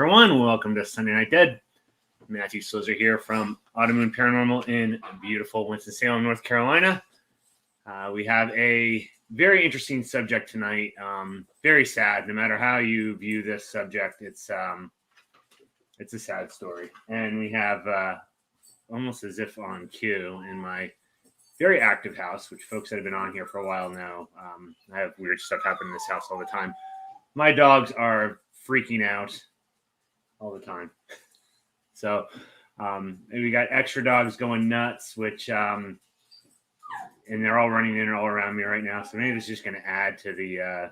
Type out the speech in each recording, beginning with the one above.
everyone. Welcome to Sunday Night Dead. Matthew Slozer here from Automoon Paranormal in beautiful Winston-Salem, North Carolina. We have a very interesting subject tonight. Very sad. No matter how you view this subject, it's a sad story. And we have almost as if on cue in my very active house, which folks that have been on here for a while know. I have weird stuff happen in this house all the time. My dogs are freaking out all the time. So we got extra dogs going nuts, which and they're all running in and all around me right now. So maybe this is just going to add to the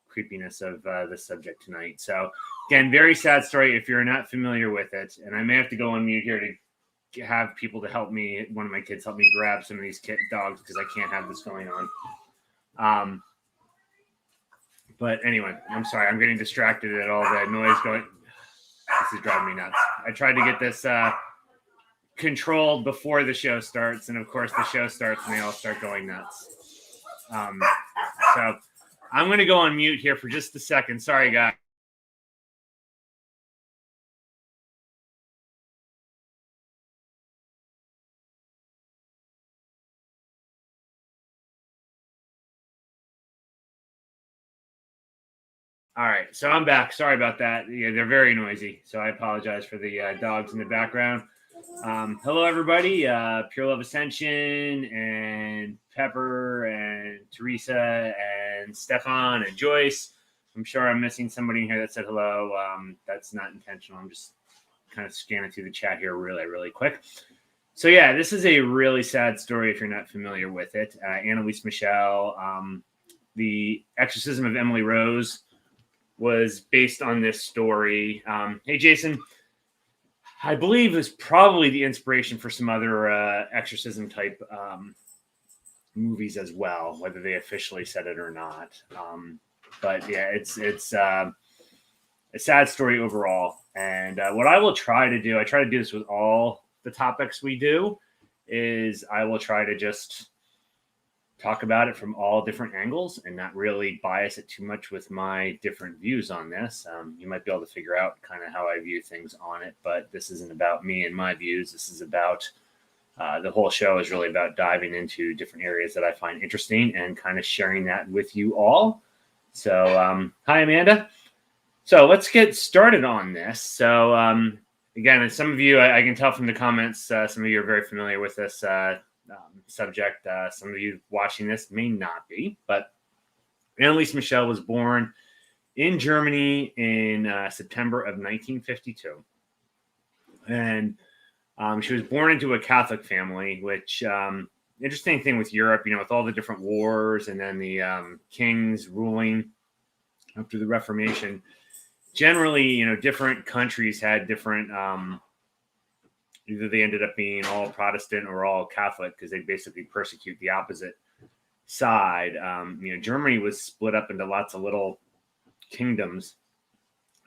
creepiness of the subject tonight. So again, very sad story if you're not familiar with it. And I may have to go on mute here to have people to help me. One of my kids help me grab some of these dogs because I can't have this going on. But anyway, I'm sorry. I'm getting distracted at all the noise going. This is driving me nuts. I tried to get this controlled before the show starts. And of course, the show starts and they all start going nuts. So I'm going to go on mute here for just a second. Sorry, guys. All right, so I'm back. Sorry about that. Yeah, they're very noisy, so I apologize for the dogs in the background. Hello, everybody. Pure Love Ascension and Pepper and Teresa and Stefan and Joyce. I'm sure I'm missing somebody in here that said hello. That's not intentional. I'm just kind of scanning through the chat here really, really quick. So, yeah, this is a really sad story if you're not familiar with it. Annelise Michel, the Exorcism of Emily Rose was based on this story. Hey, Jason, I believe it was probably the inspiration for some other exorcism type movies as well, whether they officially said it or not. But yeah, it's a sad story overall. And what I will try to do, I try to do this with all the topics we do, is I will try to just talk about it from all different angles and not really bias it too much with my different views on this. You might be able to figure out kind of how I view things on it, but this isn't about me and my views. This is about the whole show is really about diving into different areas that I find interesting and kind of sharing that with you all. So, hi, Amanda. So let's get started on this. So, again, some of you, I can tell from the comments, some of you are very familiar with this subject. Some of you watching this may not be, but Annelise Michel was born in Germany in September of 1952. And she was born into a Catholic family, which interesting thing with Europe, with all the different wars and then the kings ruling after the Reformation, generally, different countries had different either they ended up being all Protestant or all Catholic because they basically persecute the opposite side. Germany was split up into lots of little kingdoms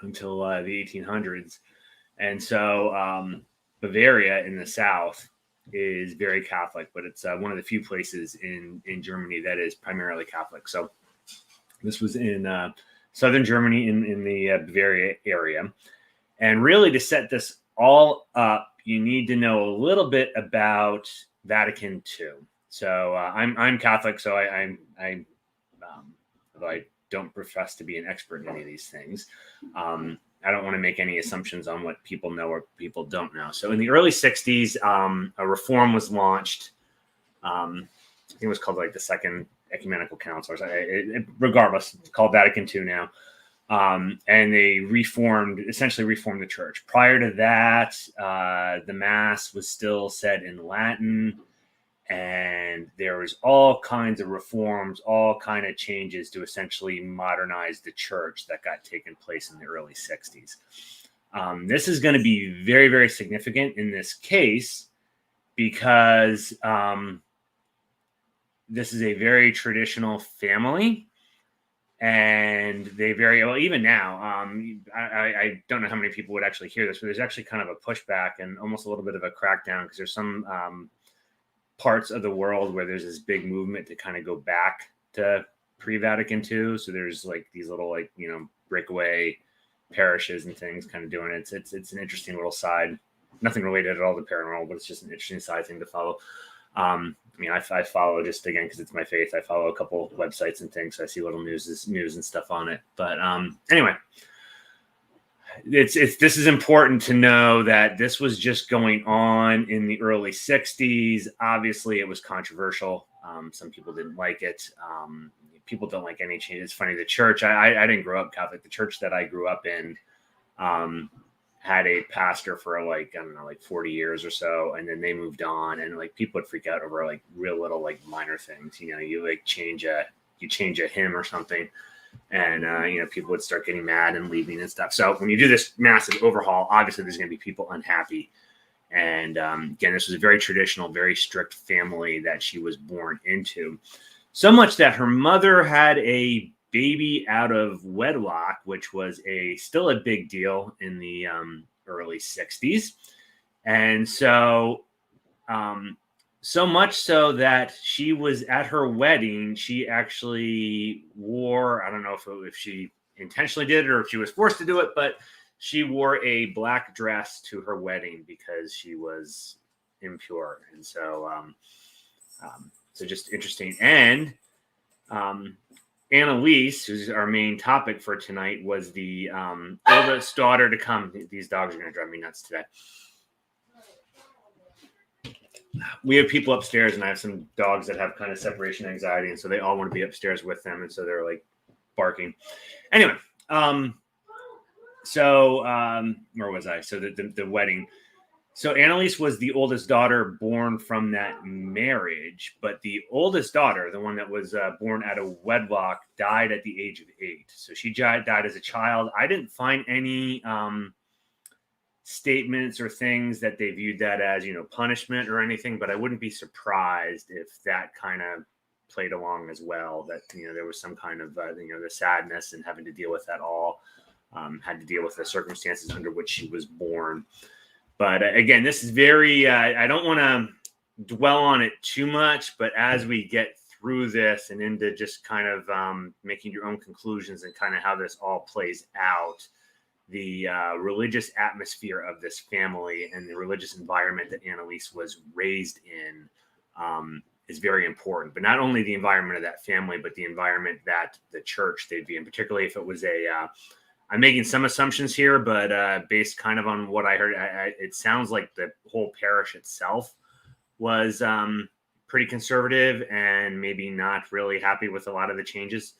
until the 1800s. And so Bavaria in the south is very Catholic, but it's one of the few places in Germany that is primarily Catholic. So this was in southern Germany in the Bavaria area. And really to set this all up, you need to know a little bit about Vatican II. So I'm Catholic, so although I don't profess to be an expert in any of these things, I don't want to make any assumptions on what people know or people don't know. So in the early 60s, a reform was launched. I think it was called like the Second Ecumenical Council. Regardless, it's called Vatican II now. And they essentially reformed the church. Prior to that, the Mass was still said in Latin, and there was all kinds of reforms, all kind of changes to essentially modernize the church that got taken place in the early 60s. This is going to be very, very significant in this case because this is a very traditional family. And they very well, even now, I don't know how many people would actually hear this, but there's actually kind of a pushback and almost a little bit of a crackdown because there's some parts of the world where there's this big movement to kind of go back to pre-Vatican II. So there's like these little breakaway parishes and things, kind of doing it. It's an interesting little side, nothing related at all to paranormal, but it's just an interesting side thing to follow. I follow, just again because it's my faith, I follow a couple websites and things, so I see little news and stuff on it. But anyway, this is important to know that this was just going on in the early 60s. Obviously, it was controversial. Some people didn't like it. People don't like any change. It's funny. The church, I didn't grow up Catholic. The church that I grew up in had a pastor for like 40 years or so, and then they moved on, and like people would freak out over like real little like minor things. You like change a hymn or something, and people would start getting mad and leaving and stuff. So when you do this massive overhaul, obviously there's going to be people unhappy. And again, this was a very traditional, very strict family that she was born into. So much that her mother had a baby out of wedlock, which was still a big deal in the early 60s. And so so much so that she was at her wedding, she actually wore, I don't know if she intentionally did it or if she was forced to do it, but she wore a black dress to her wedding because she was impure. And so so just interesting. And Annelise, who's our main topic for tonight, was the oldest daughter to come. These dogs are going to drive me nuts today. We have people upstairs, and I have some dogs that have kind of separation anxiety, and so they all want to be upstairs with them, and so they're like barking. Anyway, where was I? So the wedding. So Annelise was the oldest daughter born from that marriage, but the oldest daughter, the one that was born out of wedlock, died at the age of 8. So she died as a child. I didn't find any statements or things that they viewed that as, punishment or anything, but I wouldn't be surprised if that kind of played along as well, that, there was some kind of, the sadness and having to deal with that all, had to deal with the circumstances under which she was born. But again, this is very, I don't want to dwell on it too much, but as we get through this and into just kind of making your own conclusions and kind of how this all plays out, the religious atmosphere of this family and the religious environment that Annelise was raised in is very important. But not only the environment of that family, but the environment that the church they'd be in, particularly if it was I'm making some assumptions here, but based kind of on what I heard, it sounds like the whole parish itself was pretty conservative and maybe not really happy with a lot of the changes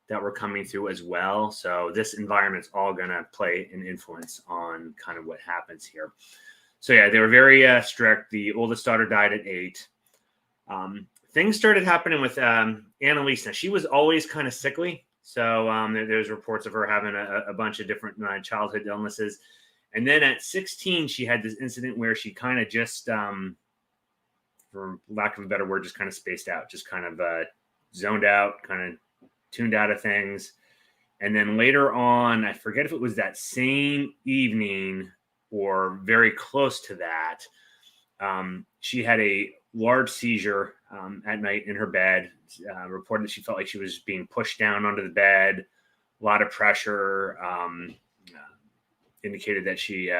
that were coming through as well. So this environment's all going to play an influence on kind of what happens here. So yeah, they were very strict. The oldest daughter died at 8. Things started happening with Annelise. Now, she was always kind of sickly. So there's reports of her having a bunch of different childhood illnesses. And then at 16, she had this incident where she kind of just, for lack of a better word, just kind of spaced out, just kind of zoned out, kind of tuned out of things. And then later on, I forget if it was that same evening or very close to that, she had a large seizure at night in her bed. Reported that she felt like she was being pushed down onto the bed, a lot of pressure, indicated that she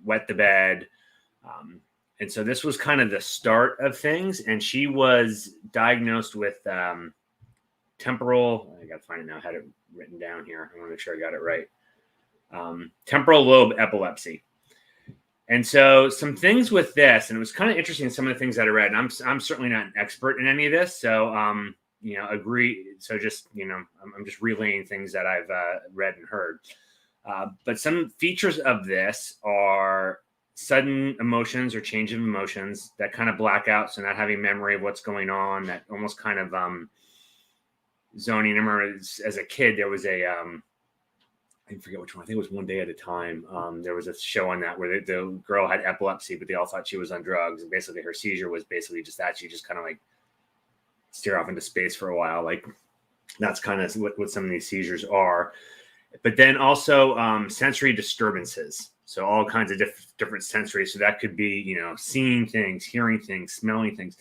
wet the bed. And so this was kind of the start of things. And she was diagnosed with temporal, I got to find it now, I had it written down here. I want to make sure I got it right. Temporal lobe epilepsy. And so some things with this, and it was kind of interesting, some of the things that I read, and I'm certainly not an expert in any of this. So, agree. So just, I'm just relaying things that I've read and heard. But some features of this are sudden emotions or change of emotions that kind of black out. So not having memory of what's going on, that almost kind of zoning. I remember as a kid, there was I forget which one. I think it was One Day at a Time. There was a show on that where the girl had epilepsy, but they all thought she was on drugs. And basically her seizure was basically just that. She just kind of like stare off into space for a while. Like that's kind of what some of these seizures are. But then also sensory disturbances. So all kinds of different sensory. So that could be, seeing things, hearing things, smelling things.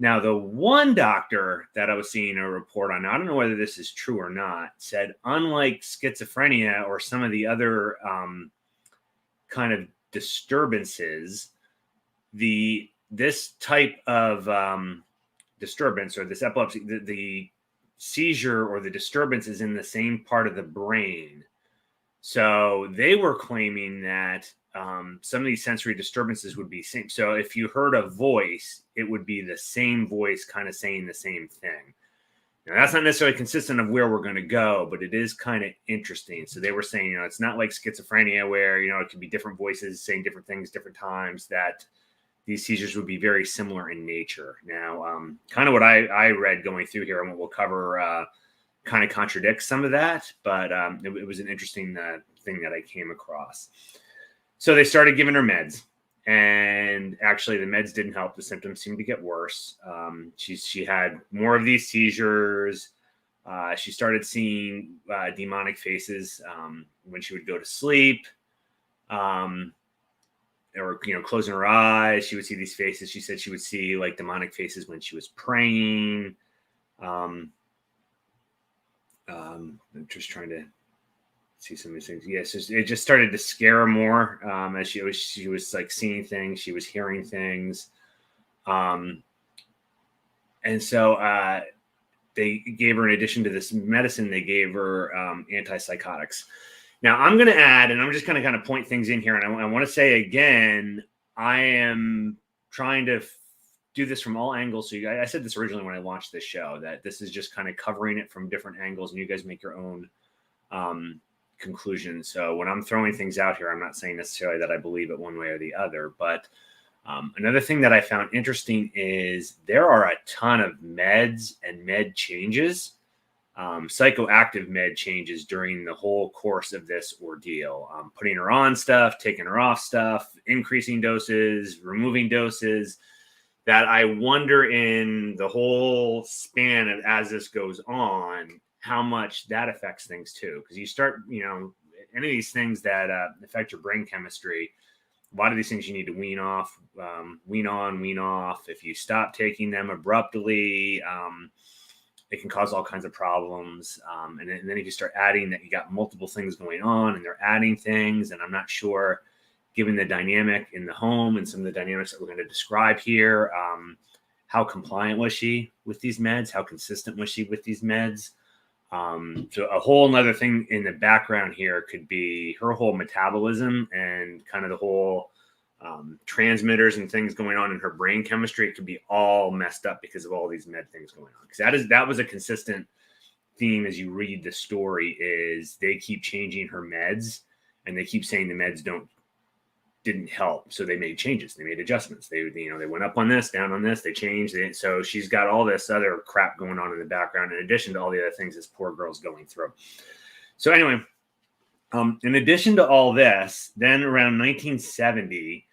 Now, the one doctor that I was seeing a report on, I don't know whether this is true or not, said unlike schizophrenia or some of the other kind of disturbances, this type of disturbance or this epilepsy, the seizure or the disturbance is in the same part of the brain. So they were claiming that some of these sensory disturbances would be same. So if you heard a voice, it would be the same voice kind of saying the same thing. Now, that's not necessarily consistent of where we're going to go, but it is kind of interesting. So they were saying, it's not like schizophrenia where, it could be different voices saying different things, different times, that these seizures would be very similar in nature. Now, kind of what I read going through here and what we'll cover kind of contradicts some of that, but it was an interesting thing that I came across. So they started giving her meds, and actually the meds didn't help. The symptoms seemed to get worse. She had more of these seizures. She started seeing demonic faces when she would go to sleep, or closing her eyes. She would see these faces. She said she would see like demonic faces when she was praying. I'm just trying to see some of these things. Yes, it just started to scare her more as she was like seeing things, she was hearing things, and so they gave her, in addition to this medicine, they gave her antipsychotics. Now I'm going to add, and I'm just going to kind of point things in here, and I want to say again, I am trying to do this from all angles. So I said this originally when I launched this show, that this is just kind of covering it from different angles, and you guys make your own conclusion. So when I'm throwing things out here, I'm not saying necessarily that I believe it one way or the other, but another thing that I found interesting is there are a ton of meds and med changes, psychoactive med changes during the whole course of this ordeal, putting her on stuff, taking her off stuff, increasing doses, removing doses, that I wonder in the whole span of as this goes on, how much that affects things too. Because you start, any of these things that affect your brain chemistry, a lot of these things you need to wean off, wean on, wean off. If you stop taking them abruptly, it can cause all kinds of problems. And then if you start adding that, you got multiple things going on and they're adding things. And I'm not sure, given the dynamic in the home and some of the dynamics that we're going to describe here, how compliant was she with these meds? How consistent was she with these meds? So a whole nother thing in the background here could be her whole metabolism and kind of the whole transmitters and things going on in her brain chemistry. It could be all messed up because of all these med things going on. Because that was a consistent theme as you read the story, is they keep changing her meds and they keep saying the meds didn't help. So they made changes. They made adjustments. They went up on this, down on this, they changed it. So she's got all this other crap going on in the background, in addition to all the other things this poor girl's going through. So anyway, in addition to all this, then around 1970,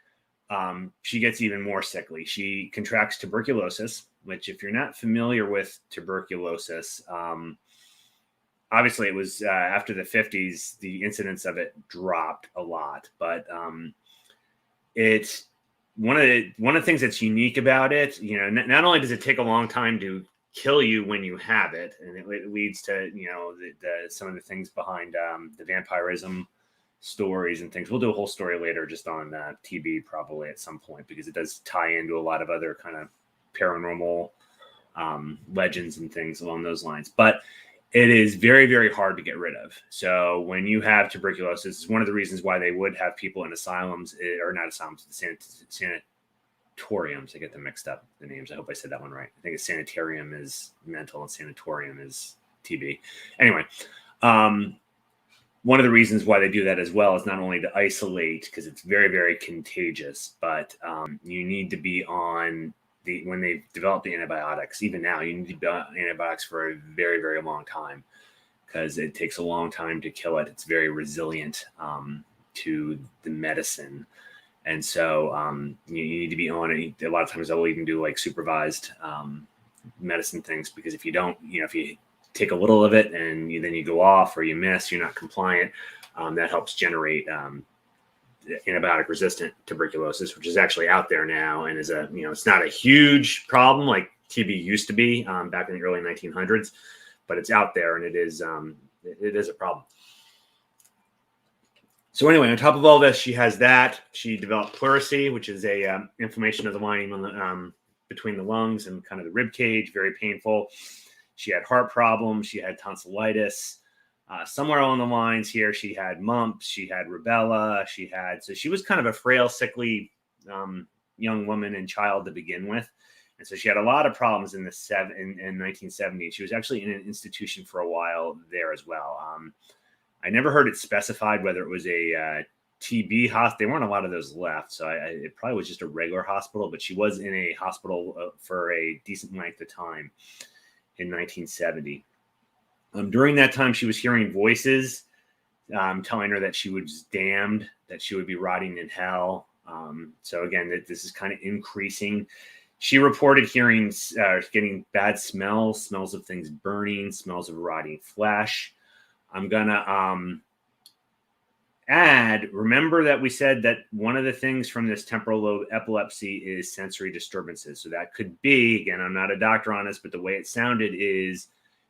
she gets even more sickly. She contracts tuberculosis, which, if you're not familiar with tuberculosis, obviously it was after the 50s, the incidence of it dropped a lot, but it's one of the things that's unique about it. Not only does it take a long time to kill you when you have it, and it leads to some of the things behind the vampirism stories and things. We'll do a whole story later just on TB probably at some point, because it does tie into a lot of other kind of paranormal legends and things along those lines. But it is very, very hard to get rid of. So when you have tuberculosis, it's one of the reasons why they would have people in asylums, or not asylums, sanatoriums. I get them mixed up, the names. I hope I said that one right. I think a sanitarium is mental and sanatorium is TB. Anyway, one of the reasons why they do that as well is not only to isolate, because it's very, very contagious, but you need to be on when they develop the antibiotics. Even now, you need to be on antibiotics for a very, very long time, because it takes a long time to kill it. It's very resilient to the medicine. And so you need to be on it. A lot of times I will even do like supervised medicine things, because if you don't, if you take a little of it and then you go off or you miss, you're not compliant, that helps generate antibiotic resistant tuberculosis, which is actually out there now and is it's not a huge problem like TB used to be back in the early 1900s, but it's out there and it is a problem. So anyway, on top of all this, she has that. She developed pleurisy, which is a inflammation of the lining on the between the lungs and kind of the rib cage, very painful. She had heart problems. She had tonsillitis. Somewhere along the lines here, she had mumps. She had rubella. So she was kind of a frail, sickly young woman and child to begin with. And so she had a lot of problems in 1970. She was actually in an institution for a while there as well. I never heard it specified whether it was a TB hospital. There weren't a lot of those left, so it probably was just a regular hospital. But she was in a hospital for a decent length of time in 1970. During that time, she was hearing voices telling her that she was damned, that she would be rotting in hell. So again, this is kind of increasing. She reported hearing, getting bad smells of things burning, smells of rotting flesh. I'm going to add, remember that we said that one of the things from this temporal lobe epilepsy is sensory disturbances. So that could be, again, I'm not a doctor on this, but the way it sounded is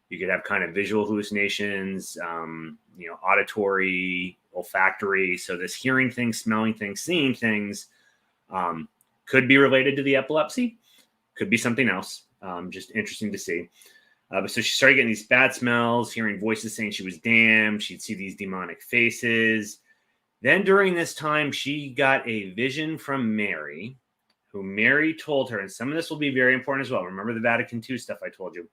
you could have kind of visual hallucinations, auditory, olfactory. So this hearing things, smelling things, seeing things could be related to the epilepsy, could be something else. Just interesting to see. So she started getting these bad smells, hearing voices saying she was damned. She'd see these demonic faces. Then during this time, she got a vision from Mary, who Mary told her, and some of this will be very important as well. Remember the Vatican II stuff I told you,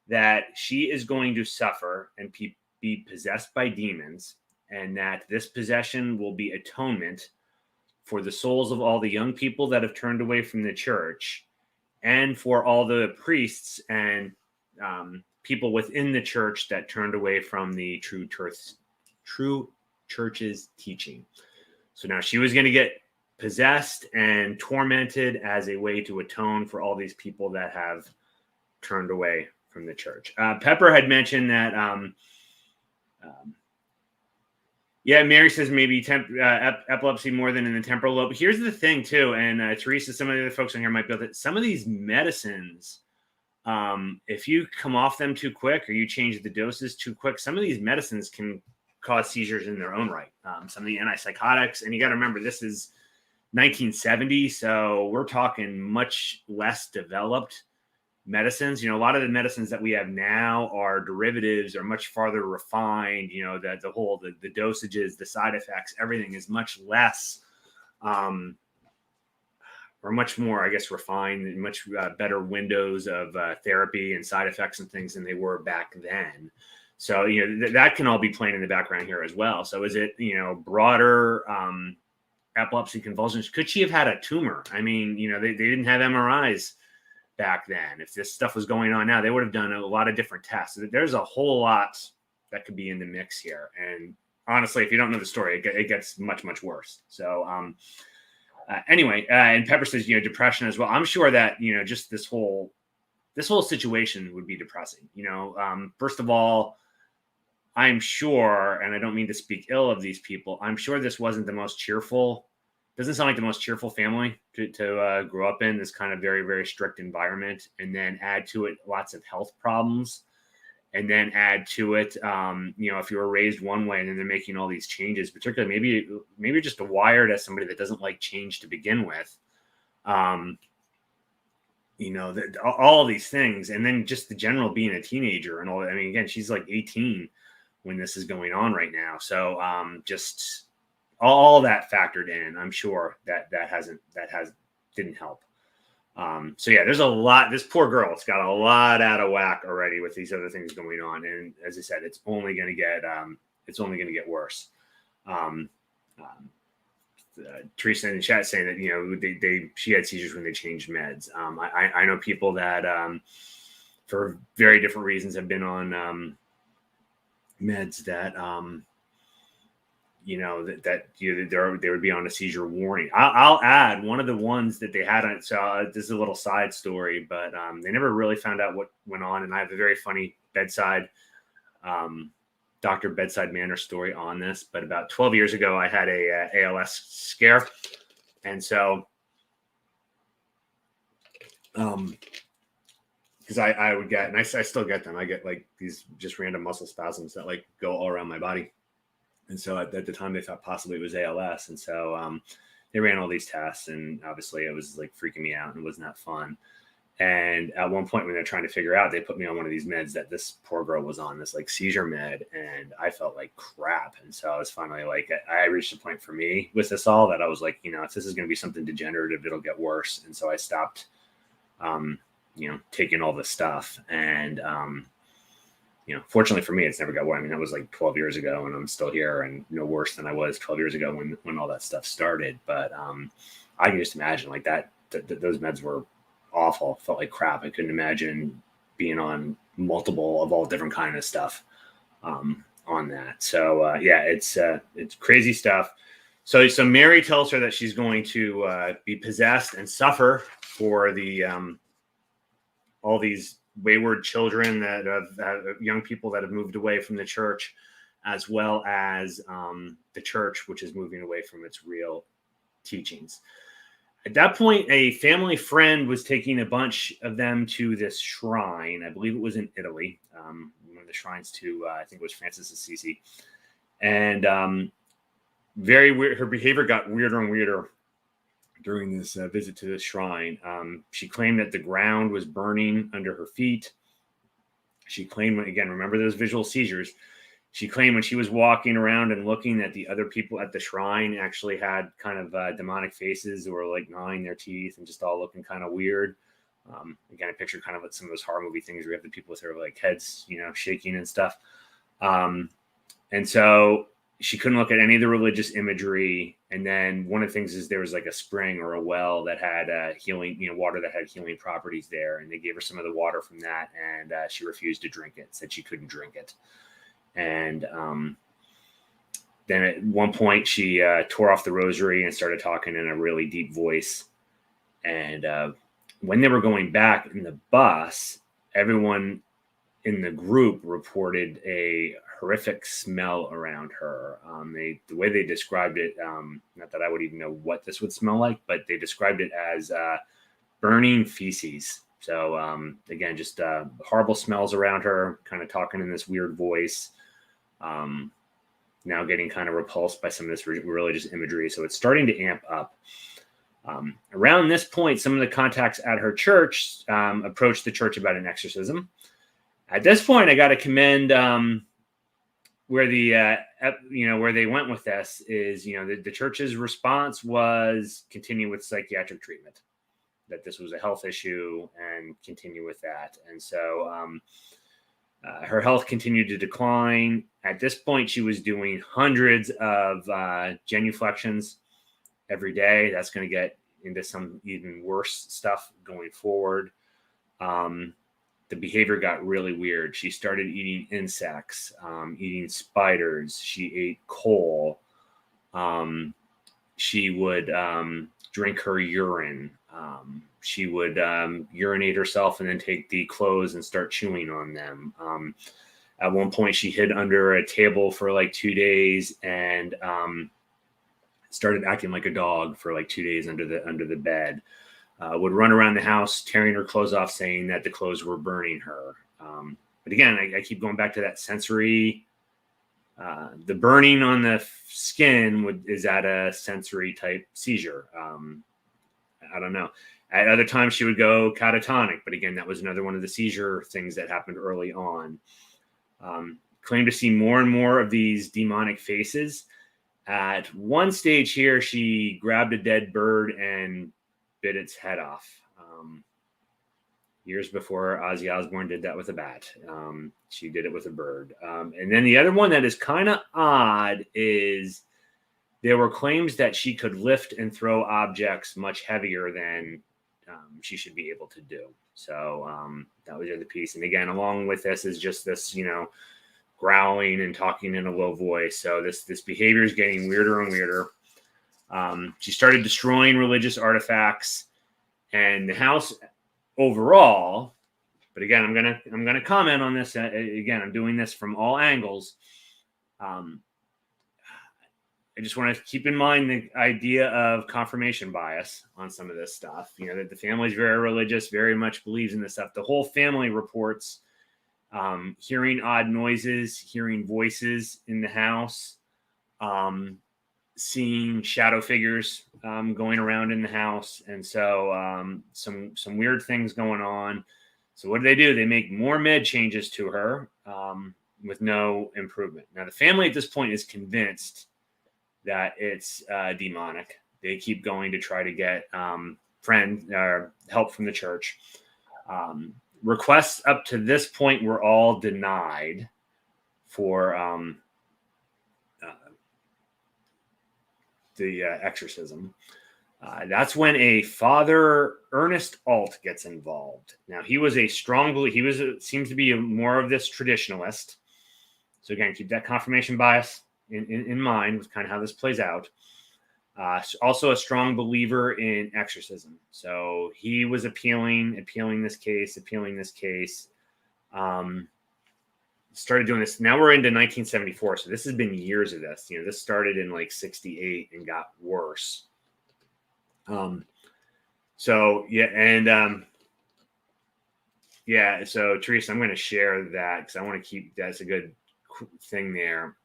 that she is going to suffer and be possessed by demons, and that this possession will be atonement for the souls of all the young people that have turned away from the church, and for all the priests and people within the church that turned away from the true church's teaching. So now she was going to get possessed and tormented as a way to atone for all these people that have turned away from the church. Pepper had mentioned that, Mary says maybe epilepsy more than in the temporal lobe. Here's the thing too, and Teresa, some of the other folks on here might be able to, some of these medicines, if you come off them too quick or you change the doses too quick, some of these medicines can cause seizures in their own right. Some of the antipsychotics, and you got to remember, this is 1970, so we're talking much less developed medicines. A lot of the medicines that we have now are derivatives, are much farther refined. That the dosages, the side effects, everything is much less, or much more, I guess, refined, and much better windows of therapy and side effects and things than they were back then. So, that can all be playing in the background here as well. So is it, broader epilepsy convulsions? Could she have had a tumor? I mean, they didn't have MRIs back then. If this stuff was going on now, they would have done a lot of different tests. There's a whole lot that could be in the mix here. And honestly, if you don't know the story, it gets much, much worse. So, anyway, and Pepper says, depression as well. I'm sure that, just this whole situation would be depressing. First of all, I'm sure, and I don't mean to speak ill of these people, I'm sure this wasn't the most cheerful, doesn't sound like the most cheerful family to grow up in, this kind of very, very strict environment, and then add to it lots of health problems. And then add to it, if you were raised one way and then they're making all these changes, particularly maybe you're just wired as somebody that doesn't like change to begin with, all these things, and then just the general being a teenager and all that. I mean, again, she's like 18 when this is going on right now. So just all that factored in, I'm sure that didn't help. So yeah, there's a lot. This poor girl, it's got a lot out of whack already with these other things going on, and as I said, it's only going to get worse. Teresa in the chat saying that she had seizures when they changed meds. I know people that for very different reasons have been on meds that they would be on a seizure warning. I'll add one of the ones that they had on. So this is a little side story, but they never really found out what went on. And I have a very funny Dr. Bedside Manner story on this. But about 12 years ago, I had a ALS scare, and so because I would get, and I still get them. I get like these just random muscle spasms that like go all around my body. And so at the time they thought possibly it was ALS. And so they ran all these tests, and obviously it was like freaking me out and it was not fun. And at one point when they're trying to figure out, they put me on one of these meds that this poor girl was on, this like seizure med, and I felt like crap. And so I was finally like, I reached a point for me with this all that I was like, if this is going to be something degenerative, it'll get worse. And so I stopped, taking all this stuff. And, fortunately for me, it's never got worse. I mean, that was like 12 years ago and I'm still here and no worse than I was 12 years ago when all that stuff started. But I can just imagine like that those meds were awful. Felt like crap. I couldn't imagine being on multiple of all different kind of stuff on that. So it's crazy stuff. So Mary tells her that she's going to be possessed and suffer for the all these wayward children that have young people that have moved away from the church, as well as the church, which is moving away from its real teachings. At that point, a family friend was taking a bunch of them to this shrine. I believe it was in Italy, one of the shrines to, I think it was Francis Assisi. And very weird. Her behavior got weirder and weirder during this visit to this shrine. She claimed that the ground was burning under her feet. She claimed, again, remember those visual seizures. She claimed when she was walking around and looking at the other people at the shrine actually had kind of demonic faces or like gnawing their teeth and just all looking kind of weird. Again, I picture kind of like some of those horror movie things where you have the people with their like heads, shaking and stuff. And so she couldn't look at any of the religious imagery. And then one of the things is there was like a spring or a well that had healing, water that had healing properties there. And they gave her some of the water from that. And she refused to drink it, said she couldn't drink it. And then at one point she tore off the rosary and started talking in a really deep voice. And when they were going back in the bus, everyone in the group reported a horrific smell around her. The way they described it, not that I would even know what this would smell like, but they described it as burning feces. So again, just horrible smells around her, kind of talking in this weird voice. Now getting kind of repulsed by some of this religious imagery. So it's starting to amp up. Around this point, some of the contacts at her church approached the church about an exorcism. At this point, I got to commend where where they went with this is, the church's response was continue with psychiatric treatment, that this was a health issue and continue with that. And so her health continued to decline. At this point, she was doing hundreds of genuflections every day. That's going to get into some even worse stuff going forward. The behavior got really weird. She started eating insects, eating spiders. She ate coal. She would drink her urine. She would urinate herself and then take the clothes and start chewing on them. At one point, she hid under a table for like 2 days and started acting like a dog for like 2 days under the bed. Would run around the house, tearing her clothes off, saying that the clothes were burning her. But again, I keep going back to that sensory. The burning on the skin is at a sensory type seizure. I don't know. At other times, she would go catatonic. But again, that was another one of the seizure things that happened early on. Claimed to see more and more of these demonic faces. At one stage here, she grabbed a dead bird and bit its head off. Years before Ozzy Osbourne did that with a bat. She did it with a bird. And then the other one that is kind of odd is there were claims that she could lift and throw objects much heavier than she should be able to do. So that was the other piece. And again, along with this is just this, growling and talking in a low voice. So this behavior is getting weirder and weirder. She started destroying religious artifacts and the house overall. But again, I'm gonna comment on this. Again, I'm doing this from all angles. I just want to keep in mind the idea of confirmation bias on some of this stuff. That the family's very religious, very much believes in this stuff. The whole family reports hearing odd noises, hearing voices in the house, seeing shadow figures going around in the house, and so some weird things going on. So what do? They make more med changes to her with no improvement. Now the family at this point is convinced that it's demonic. They keep going to try to get help from the church. Requests up to this point were all denied for the exorcism. That's when a Father Ernest Alt gets involved. Now he was a strong believer. Seems to be more of this traditionalist. So again, keep that confirmation bias in mind with kind of how this plays out. Also a strong believer in exorcism. So he was appealing this case. Started doing this. Now we're into 1974. So this has been years of this. This started in like 68 and got worse. So Teresa, I'm going to share that because I want to keep, that's a good thing there.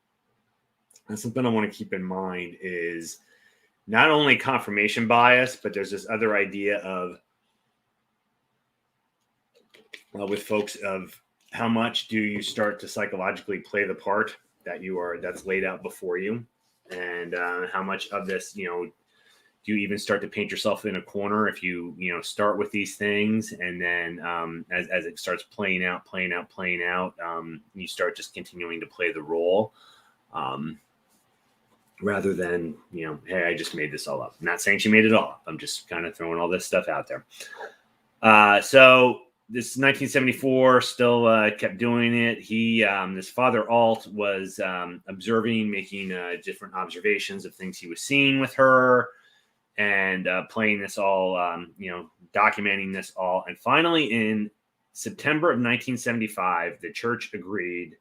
And something I want to keep in mind is not only confirmation bias, but there's this other idea of, with folks, of how much do you start to psychologically play the part that's laid out before you, and how much of this, do you even start to paint yourself in a corner if you start with these things, and then as it starts playing out, you start just continuing to play the role. Rather than, hey, I just made this all up. I'm not saying she made it all up. I'm just kind of throwing all this stuff out there. So this 1974 still kept doing it. He, this Father Alt was observing, making different observations of things he was seeing with her, and playing this all, documenting this all. And finally, in September of 1975, the church agreed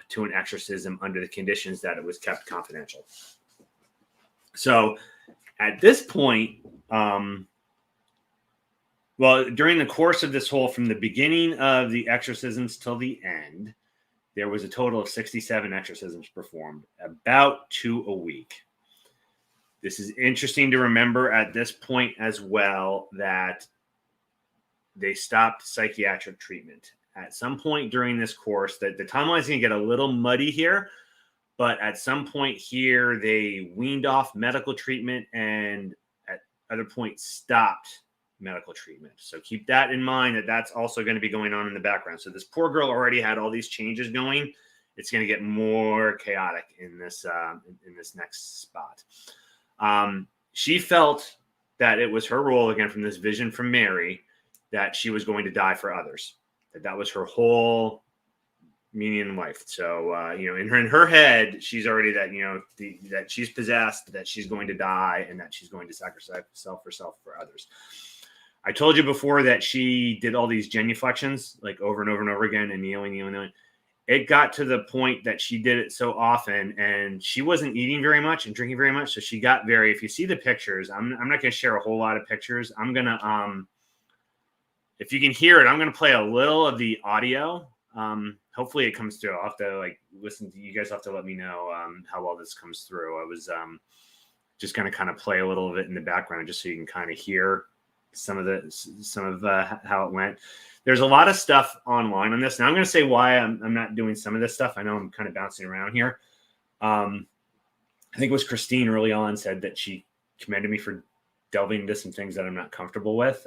to an exorcism under the conditions that it was kept confidential. So at this point, during the course of this whole, from the beginning of the exorcisms till the end, there was a total of 67 exorcisms performed, about 2 a week. This is interesting to remember at this point as well, that they stopped psychiatric treatment. At some point during this course, that the timeline is going to get a little muddy here, but at some point here, they weaned off medical treatment and at other points stopped medical treatment. So keep that in mind, that that's also going to be going on in the background. So this poor girl already had all these changes going. It's going to get more chaotic in this next spot. She felt that it was her role, again, from this vision from Mary, that she was going to die for others. That was her whole meaning in life. So, in her head, she's already that, that she's possessed, that she's going to die, and that she's going to sacrifice herself for others. I told you before that she did all these genuflections, like over and over and over again, and kneeling. It got to the point that she did it so often, and she wasn't eating very much and drinking very much. So she got if you see the pictures, I'm not going to share a whole lot of pictures. I'm going to, if you can hear it, I'm going to play a little of the audio. Hopefully it comes through. I'll have to listen to you guys. Have to let me know how well this comes through. I was just going to kind of play a little of it in the background, just so you can kind of hear some of how it went. There's a lot of stuff online on this. Now I'm going to say why I'm not doing some of this stuff. I know I'm kind of bouncing around here. I think it was Christine early on said that she commended me for delving into some things that I'm not comfortable with.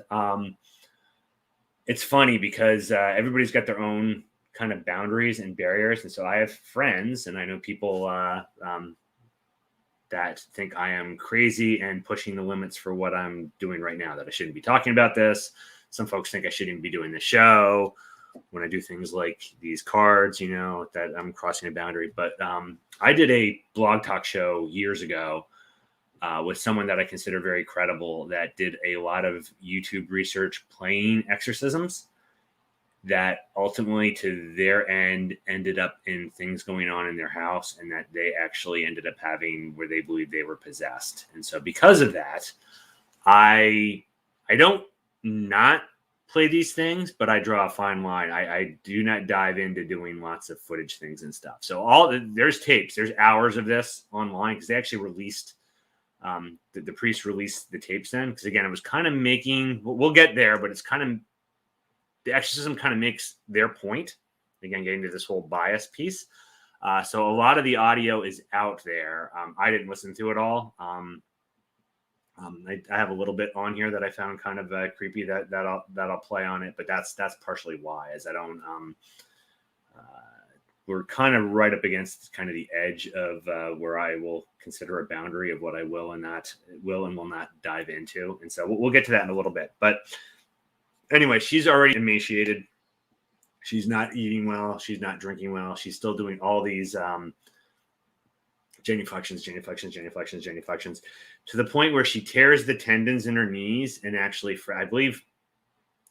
It's funny because everybody's got their own kind of boundaries and barriers. And so I have friends, and I know people that think I am crazy and pushing the limits for what I'm doing right now, that I shouldn't be talking about this. Some folks think I shouldn't be doing the show when I do things like these cards, that I'm crossing a boundary. But I did a blog talk show years ago with someone that I consider very credible, that did a lot of YouTube research playing exorcisms. that ultimately to their end ended up in things going on in their house, and that they actually ended up having where they believed they were possessed. And so because of that, I don't not play these things, but I draw a fine line. I do not dive into doing lots of footage things and stuff. So there's tapes, there's hours of this online, because they actually released the priest released the tapes then, because again, it was kind of making, we'll get there, but it's kind of, the exorcism kind of makes their point. Again, getting to this whole bias piece. So a lot of the audio is out there. I didn't listen to it all. I have a little bit on here that I found kind of creepy that I'll play on it, but that's partially why, as I don't. We're kind of right up against kind of the edge of where I will consider a boundary of what I will and will not dive into, and so we'll get to that in a little bit. But anyway, she's already emaciated. She's not eating well. She's not drinking well. She's still doing all these genuflections, to the point where she tears the tendons in her knees and actually, I believe,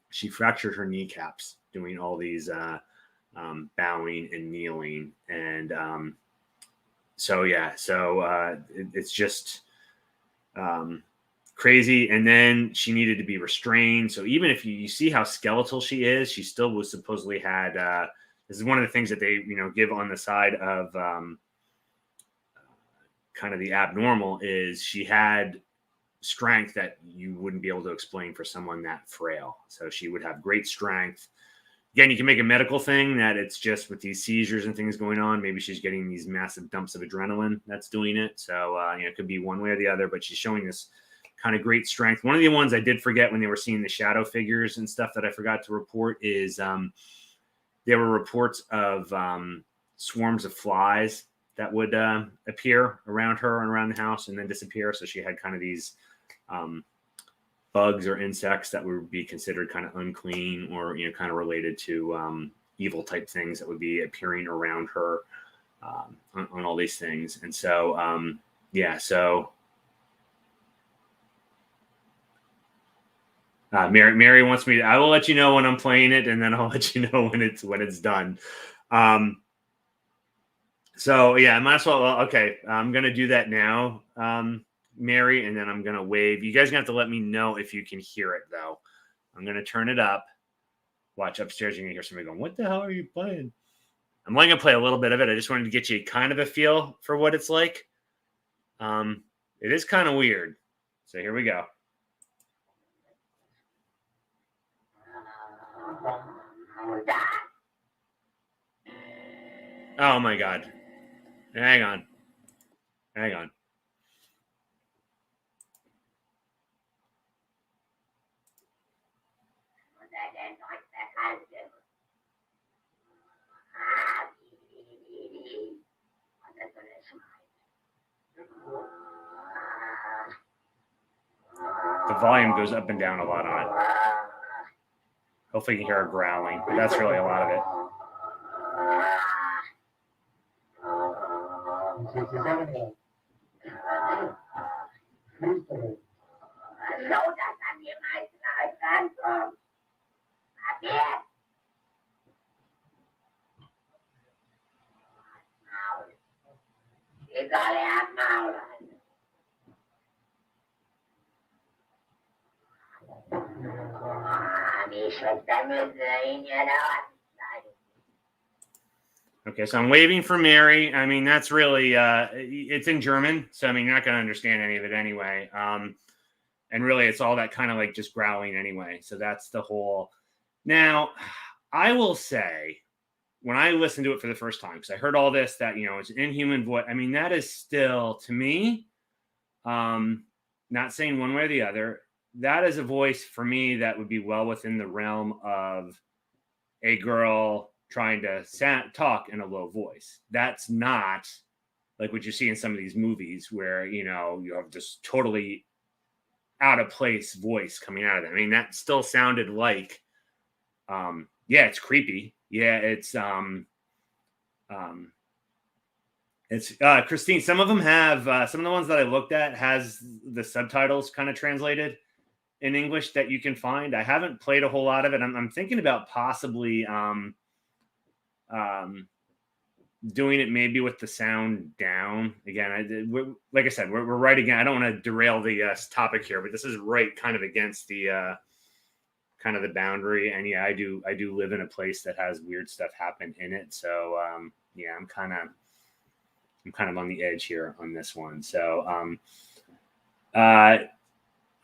she fractured her kneecaps doing all these bowing and kneeling. And it's just crazy. And then she needed to be restrained. So even if you see how skeletal she is, she still was supposedly had, this is one of the things that they, give on the side of kind of the abnormal, is she had strength that you wouldn't be able to explain for someone that frail. So she would have great strength. Again, you can make a medical thing that it's just with these seizures and things going on. Maybe she's getting these massive dumps of adrenaline that's doing it. So, it could be one way or the other, but she's showing this kind of great strength. One of the ones I did forget when they were seeing the shadow figures and stuff that I forgot to report is there were reports of swarms of flies that would appear around her and around the house and then disappear. So she had kind of these bugs or insects that would be considered kind of unclean or, kind of related to evil type things that would be appearing around her on all these things. And so, Mary wants me to, I will let you know when I'm playing it, and then I'll let you know when it's done. So yeah, I might as well. Okay, I'm going to do that now, Mary, and then I'm going to wave. You guys are going to have to let me know if you can hear it, though. I'm going to turn it up. Watch upstairs. You're going to hear somebody going, "What the hell are you playing?" I'm only going to play a little bit of it. I just wanted to get you kind of a feel for what it's like. It is kind of weird. So here we go. Oh my God. Hang on. The volume goes up and down a lot on it. Hopefully you can hear her growling, but that's really a lot of it. Okay, so I'm waving for Mary. I mean, that's really, it's in German. So, I mean, you're not going to understand any of it anyway. And really, it's all that kind of like just growling anyway. So that's the whole. Now, I will say, when I listened to it for the first time, because I heard all this, that, it's an inhuman voice. I mean, that is still, to me, not saying one way or the other, that is a voice for me that would be well within the realm of a girl trying to talk in a low voice. That's not like what you see in some of these movies where, you have this totally out of place voice coming out of them. I mean, that still sounded like, it's creepy. Yeah, it's Christine. Some of them have some of the ones that I looked at has the subtitles kind of translated, in English that you can find. I haven't played a whole lot of it. I'm thinking about possibly doing it maybe with the sound down. Again, like I said, we're right again. I don't want to derail the topic here, but this is right kind of against the kind of the boundary. And yeah, I do live in a place that has weird stuff happen in it. So yeah, I'm kind of on the edge here on this one. So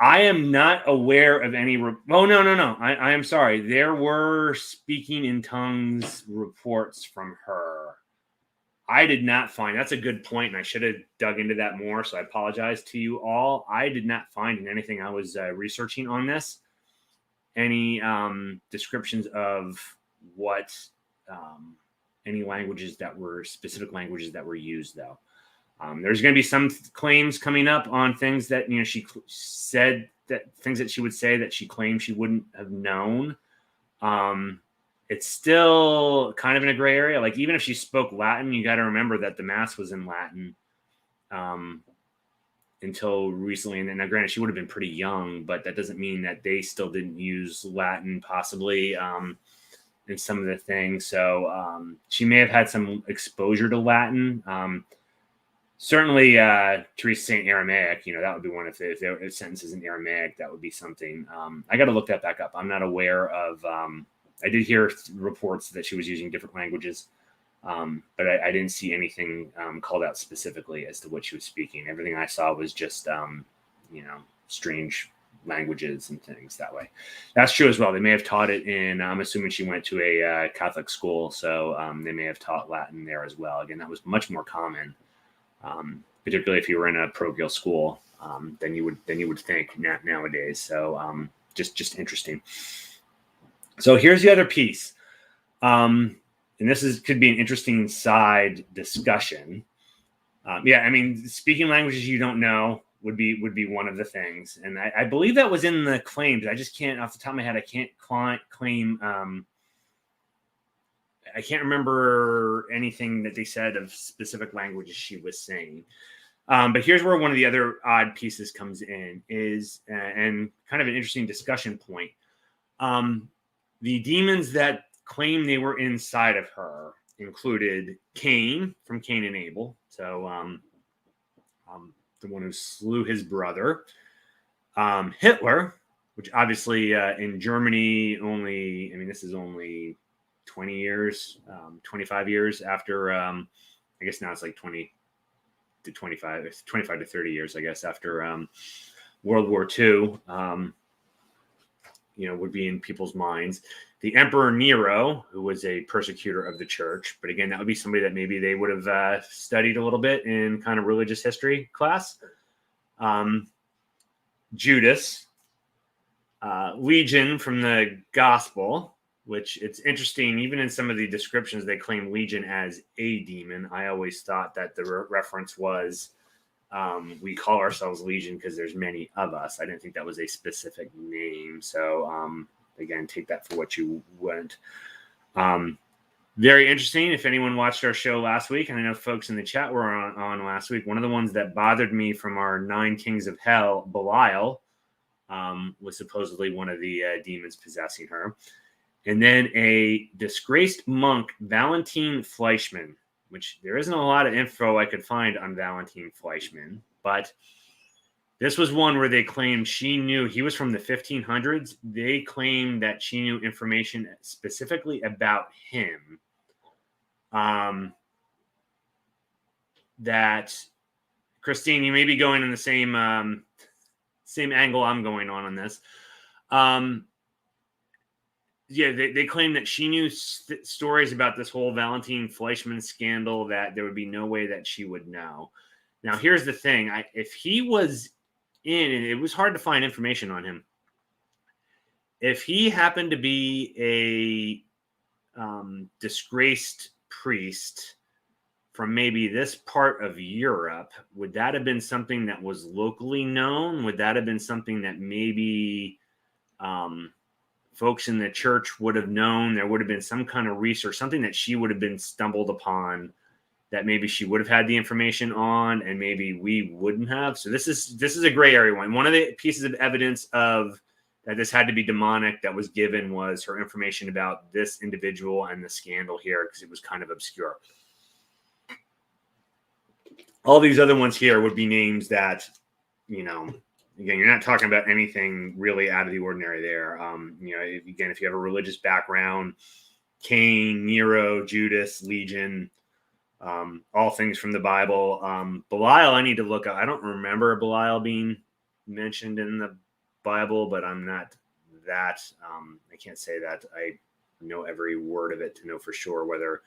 I am not aware of any. No. I am sorry. There were speaking in tongues reports from her. I did not find. That's a good point, and I should have dug into that more. So I apologize to you all. I did not find in anything I was researching on this any descriptions of what any specific languages that were used, though. There's going to be some claims coming up on things that, she said, that things that she would say that she claimed she wouldn't have known. It's still kind of in a gray area. Like, even if she spoke Latin, you got to remember that the mass was in Latin until recently. And then, now granted, she would have been pretty young, but that doesn't mean that they still didn't use Latin possibly in some of the things. So she may have had some exposure to Latin. Certainly, Teresa saying Aramaic, that would be one. If there were sentences in Aramaic, that would be something. I got to look that back up. I'm not aware of. I did hear reports that she was using different languages, but I didn't see anything called out specifically as to what she was speaking. Everything I saw was just, strange languages and things that way. That's true as well. They may have taught it in. I'm assuming she went to a Catholic school, so they may have taught Latin there as well. Again, that was much more common. Particularly if you were in a parochial school, than you would think nowadays. So just interesting. So here's the other piece, and this could be an interesting side discussion. Speaking languages you don't know would be one of the things, and I believe that was in the claims. I just can't, off the top of my head, I can't claim. I can't remember anything that they said of specific languages she was saying. But here's where one of the other odd pieces comes in and kind of an interesting discussion point. The demons that claim they were inside of her included Cain from Cain and Abel. So the one who slew his brother. Hitler, which obviously in Germany this is only 20 years, 25 years after, I guess now it's like 20 to 25 to 30 years, I guess, after World War II, would be in people's minds. The Emperor Nero, who was a persecutor of the church. But again, that would be somebody that maybe they would have studied a little bit in kind of religious history class. Judas, Legion from the Gospel, which it's interesting, even in some of the descriptions, they claim Legion as a demon. I always thought that the reference was we call ourselves Legion because there's many of us. I didn't think that was a specific name. So, again, take that for what you want. Very interesting. If anyone watched our show last week, and I know folks in the chat were on last week, one of the ones that bothered me from our 9 Kings of Hell, Belial, was supposedly one of the demons possessing her. And then a disgraced monk, Valentin Fleischmann, which there isn't a lot of info I could find on Valentin Fleischmann, but this was one where they claimed she knew. He was from the 1500s. They claimed that she knew information specifically about him. That, Christine, you may be going in the same angle I'm going on this. Yeah, they claim that she knew stories about this whole Valentin Fleischmann scandal that there would be no way that she would know. Now, here's the thing. If he was in, and it was hard to find information on him, if he happened to be a disgraced priest from maybe this part of Europe, would that have been something that was locally known? Would that have been something that maybe folks in the church would have known? There would have been some kind of research, something that she would have been stumbled upon that maybe she would have had the information on and maybe we wouldn't have. So this is a gray area one. One of the pieces of evidence of that this had to be demonic that was given was her information about this individual and the scandal here, because it was kind of obscure. All these other ones here would be names that, again, you're not talking about anything really out of the ordinary there. If you have a religious background, Cain, Nero, Judas, Legion, all things from the Bible. Belial, I need to look up. I don't remember Belial being mentioned in the Bible, but I'm not that. I can't say that I know every word of it to know for sure whether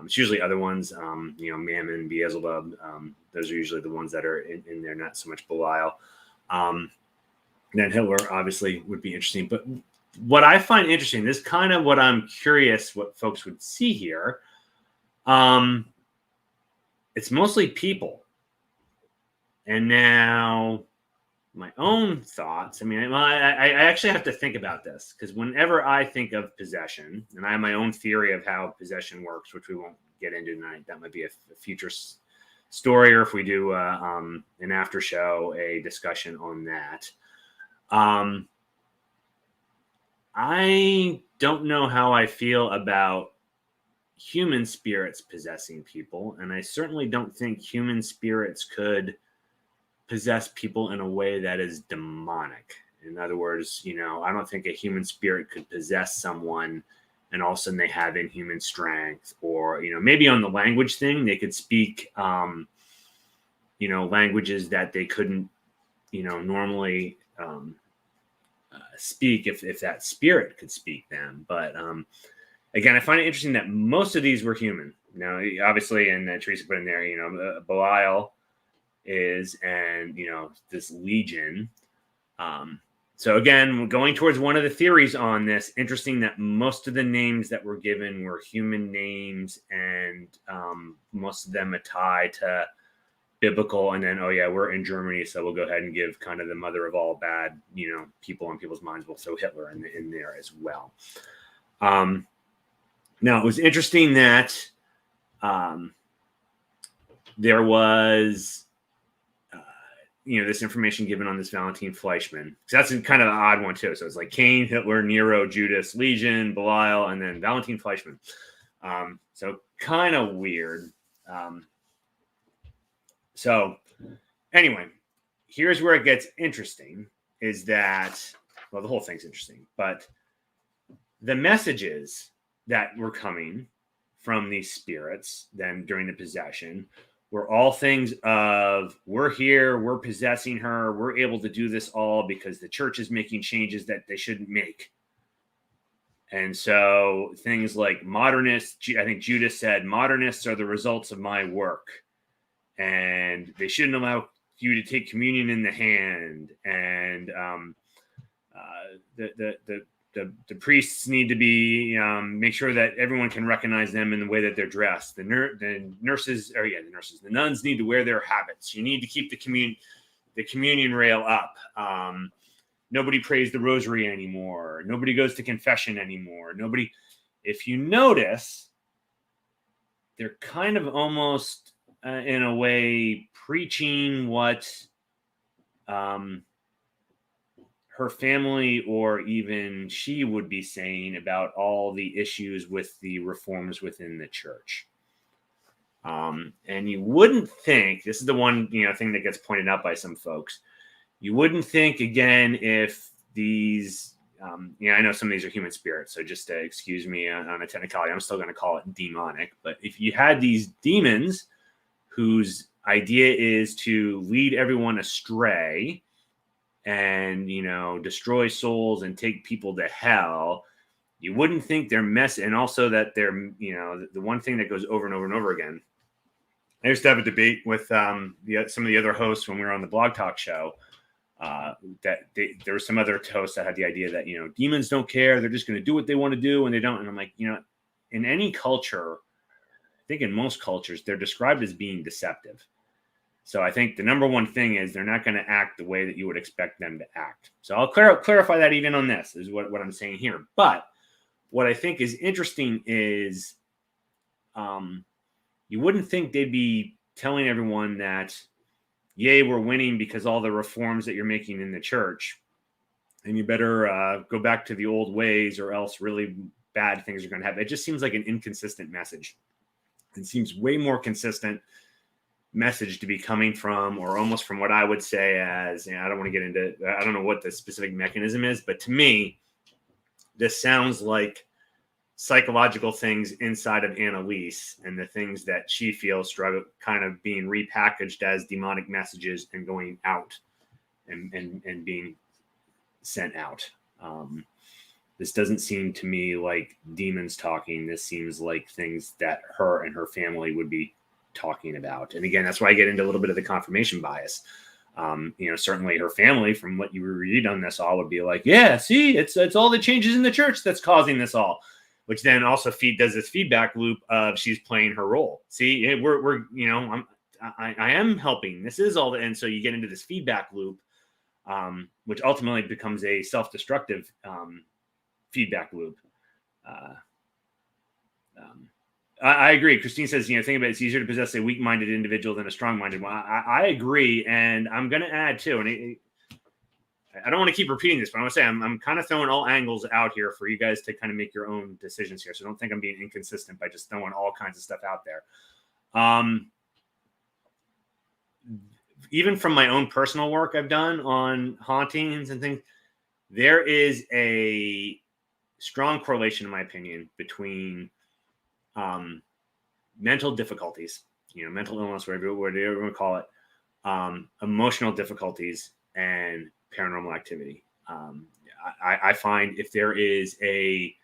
it's usually other ones. Mammon, Beelzebub. Those are usually the ones that are in there, not so much Belial. Then Hitler obviously would be interesting. But what I find interesting, this is kind of what I'm curious what folks would see here. It's mostly people. And now my own thoughts. I actually have to think about this, because whenever I think of possession, and I have my own theory of how possession works, which we won't get into tonight. That might be a future story, or if we do an after show, a discussion on that. I don't know how I feel about human spirits possessing people, and I certainly don't think human spirits could possess people in a way that is demonic. In other words, I don't think a human spirit could possess someone and all of a sudden they have inhuman strength, or maybe on the language thing they could speak languages that they couldn't normally speak if that spirit could speak them. But again, I find it interesting that most of these were human. Now, obviously, and Teresa put in there, Belial is, and this Legion. So again, going towards one of the theories on this, interesting that most of the names that were given were human names, and most of them a tie to biblical. And then, we're in Germany, so we'll go ahead and give kind of the mother of all bad, people on people's minds. We'll throw Hitler in there as well. Now, it was interesting that there was this information given on this Valentin Fleischmann. So that's kind of an odd one too. So it's like Cain, Hitler, Nero, Judas, Legion, Belial, and then Valentin Fleischmann. So kind of weird. So anyway, here's where it gets interesting, is that, well, the whole thing's interesting, but the messages that were coming from these spirits then during the possession were all things of, we're here, we're possessing her, we're able to do this all because the church is making changes that they shouldn't make. And so things like modernists, I think Judas said, modernists are the results of my work, and they shouldn't allow you to take communion in the hand, and the priests need to be make sure that everyone can recognize them in the way that they're dressed. The nuns need to wear their habits. You need to keep the communion rail up. Nobody prays the rosary anymore. Nobody goes to confession anymore. If you notice, they're kind of almost in a way preaching what her family or even she would be saying about all the issues with the reforms within the church. And you wouldn't think, this is the one thing that gets pointed out by some folks, you wouldn't think, again, if these, I know some of these are human spirits, so just excuse me on a technicality, I'm still going to call it demonic, but if you had these demons whose idea is to lead everyone astray and destroy souls and take people to hell, you wouldn't think they're and also that they're the one thing that goes over and over and over again. I used to have a debate with some of the other hosts when we were on the Blog Talk show, that there were some other hosts that had the idea that demons don't care, they're just going to do what they want to do, and they don't. And I'm like, in any culture, I think in most cultures, they're described as being deceptive. So I think the number one thing is they're not going to act the way that you would expect them to act. So I'll clarify that even on this, is what I'm saying here. But what I think is interesting is you wouldn't think they'd be telling everyone that, yay, we're winning because all the reforms that you're making in the church. and you better go back to the old ways, or else really bad things are going to happen. It just seems like an inconsistent message. It seems way more consistent message to be coming from, or almost from what I would say as, I don't want to get into, I don't know what the specific mechanism is, but to me, this sounds like psychological things inside of Annelise, and the things that she feels struggle kind of being repackaged as demonic messages and going out and being sent out. This doesn't seem to me like demons talking. This seems like things that her and her family would be talking about. And again, that's why I get into a little bit of the confirmation bias. Certainly her family, from what you read on this all, would be like, yeah, see, it's all the changes in the church that's causing this all, which then also does this feedback loop of she's playing her role. See, I am helping. This is all and so you get into this feedback loop, which ultimately becomes a self-destructive feedback loop. I agree. Christine says, think about it, it's easier to possess a weak-minded individual than a strong-minded one. I agree, and I'm going to add too, and I don't want to keep repeating this, but I want to say I'm kind of throwing all angles out here for you guys to kind of make your own decisions here. So don't think I'm being inconsistent by just throwing all kinds of stuff out there. Even from my own personal work I've done on hauntings and things, there is a strong correlation, in my opinion, between mental difficulties, mental illness, whatever you want to call it, emotional difficulties, and paranormal activity. I find if there is a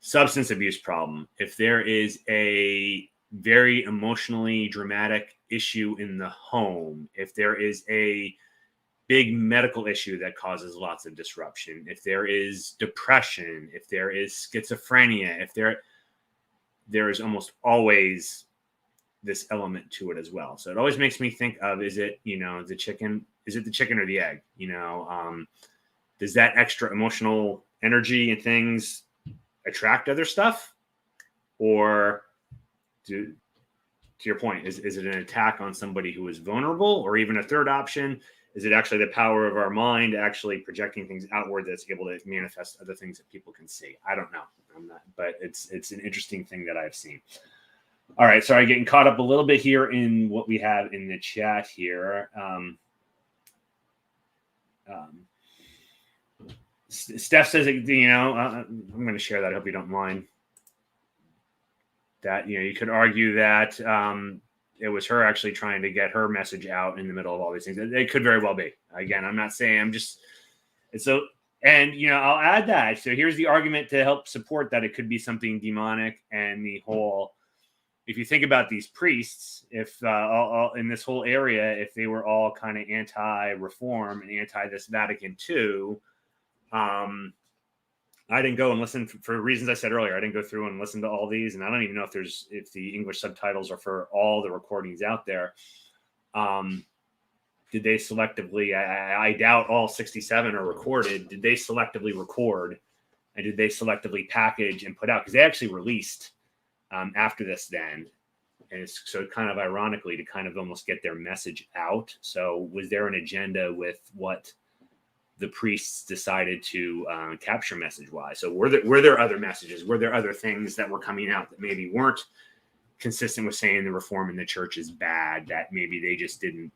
substance abuse problem, if there is a very emotionally dramatic issue in the home, if there is a big medical issue that causes lots of disruption, if there is depression, if there is schizophrenia, if there is almost always this element to it as well. So it always makes me think of, is it the chicken or the egg? Does that extra emotional energy and things attract other stuff? Or to your point, is it an attack on somebody who is vulnerable? Or even a third option, is it actually the power of our mind actually projecting things outward that's able to manifest other things that people can see? I don't know. I'm not, but it's an interesting thing that I've seen. All right, sorry, getting caught up a little bit here in what we have in the chat here. Steph says, I'm going to share that. I hope you don't mind. That, you could argue that it was her actually trying to get her message out in the middle of all these things. It could very well be. Again, I'm not saying, and I'll add that. So here's the argument to help support that it could be something demonic, and the whole, if you think about these priests, if all in this whole area, if they were all kind of anti-reform and anti this Vatican II, I didn't go and listen for reasons I said earlier. I didn't go through and listen to all these, and I don't even know if the English subtitles are for all the recordings out there. Did they selectively? I doubt all 67 are recorded. Did they selectively record, and did they selectively package and put out? Because they actually released after this then. And it's so kind of ironically to kind of almost get their message out. So was there an agenda with what the priests decided to capture message-wise? So were there other messages? Were there other things that were coming out that maybe weren't consistent with saying the reform in the church is bad, that maybe they just didn't